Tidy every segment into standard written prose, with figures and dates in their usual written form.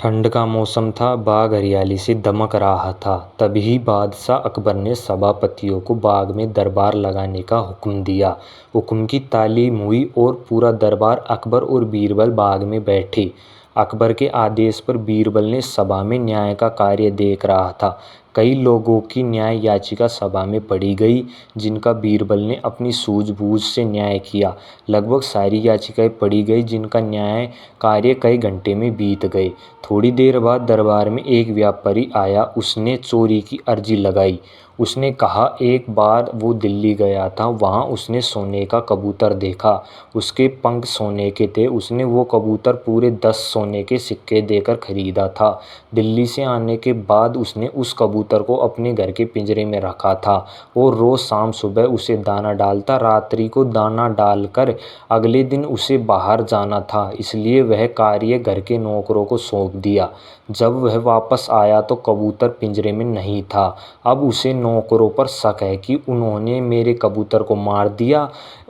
ठंड का मौसम था, बाग हरियाली से दमक रहा था। तभी बादशाह अकबर ने सभापतियों को बाग में दरबार लगाने का हुक्म दिया। हुक्म की तालीम हुई और पूरा दरबार अकबर और बीरबल बाग में बैठे। अकबर के आदेश पर बीरबल ने सभा में न्याय का कार्य देख रहा था। कई लोगों की न्याय याचिका सभा में पढ़ी गई, जिनका बीरबल ने अपनी सूझबूझ से न्याय किया। लगभग सारी याचिकाएं पढ़ी गई, जिनका न्याय कार्य कई घंटे में बीत गए। थोड़ी देर बाद दरबार में एक व्यापारी आया। उसने चोरी की अर्जी लगाई। उसने कहा, एक बार वो दिल्ली गया था, वहाँ उसने सोने का कबूतर देखा। उसके पंख सोने के थे। उसने वो कबूतर पूरे 10 सोने के सिक्के देकर खरीदा था। दिल्ली से आने के बाद उसने उस कबूतर को अपने घर के पिंजरे में रखा था और रोज शाम सुबह उसे दाना डालता। रात्रि को दाना डालकर अगले दिन उसे बाहर जाना था, इसलिए वह कार्य घर के नौकरों को सौंप दिया। जब वह वापस आया तो कबूतर पिंजरे में नहीं था। अब उसे नौकरों पर शक है कि उन्होंने मेरे कबूतर को मार दिया,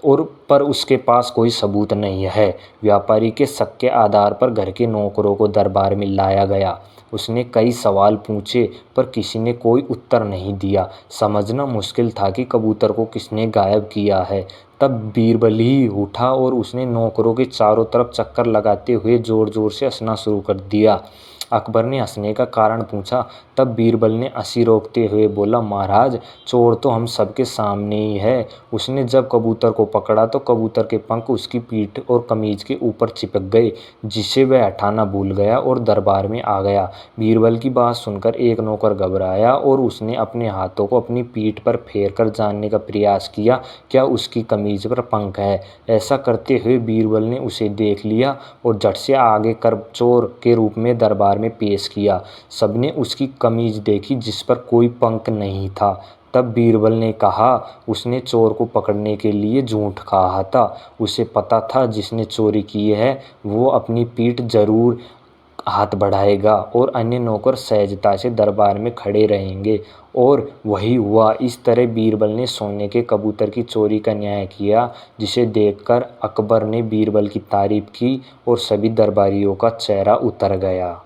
पर उसके पास कोई सबूत नहीं है। व्यापारी के शक के आधार पर घर के नौकरों को दरबार में लाया गया। उसने कई सवाल पूछे, पर किसी ने कोई उत्तर नहीं दिया। समझना मुश्किल था कि कबूतर को किसने गायब किया है। तब बीरबल ही उठा और उसने नौकरों के चारों तरफ चक्कर लगाते हुए जोर जोर से हंसना शुरू कर दिया। अकबर ने हंसने का कारण पूछा। तब बीरबल ने हंसी रोकते हुए बोला, महाराज, चोर तो हम सबके सामने ही है। उसने जब कबूतर को पकड़ा तो कबूतर के पंख उसकी पीठ और कमीज के ऊपर चिपक गए, जिसे वह हटाना भूल गया और दरबार में आ गया। बीरबल की बात सुनकर एक नौकर घबराया और उसने अपने हाथों को अपनी पीठ पर फेर कर जानने का प्रयास किया, क्या उसकी कमीज पर पंख है। ऐसा करते हुए बीरबल ने उसे देख लिया और झट से आगे कर चोर के रूप में दरबार में पेश किया। सबने उसकी कमीज देखी, जिस पर कोई पंख नहीं था। तब बीरबल ने कहा, उसने चोर को पकड़ने के लिए झूठ कहा था। उसे पता था जिसने चोरी की है वो अपनी पीठ जरूर हाथ बढ़ाएगा और अन्य नौकर सहजता से दरबार में खड़े रहेंगे। और वही हुआ। इस तरह बीरबल ने सोने के कबूतर की चोरी का न्याय किया, जिसे देखकर अकबर ने बीरबल की तारीफ की और सभी दरबारियों का चेहरा उतर गया।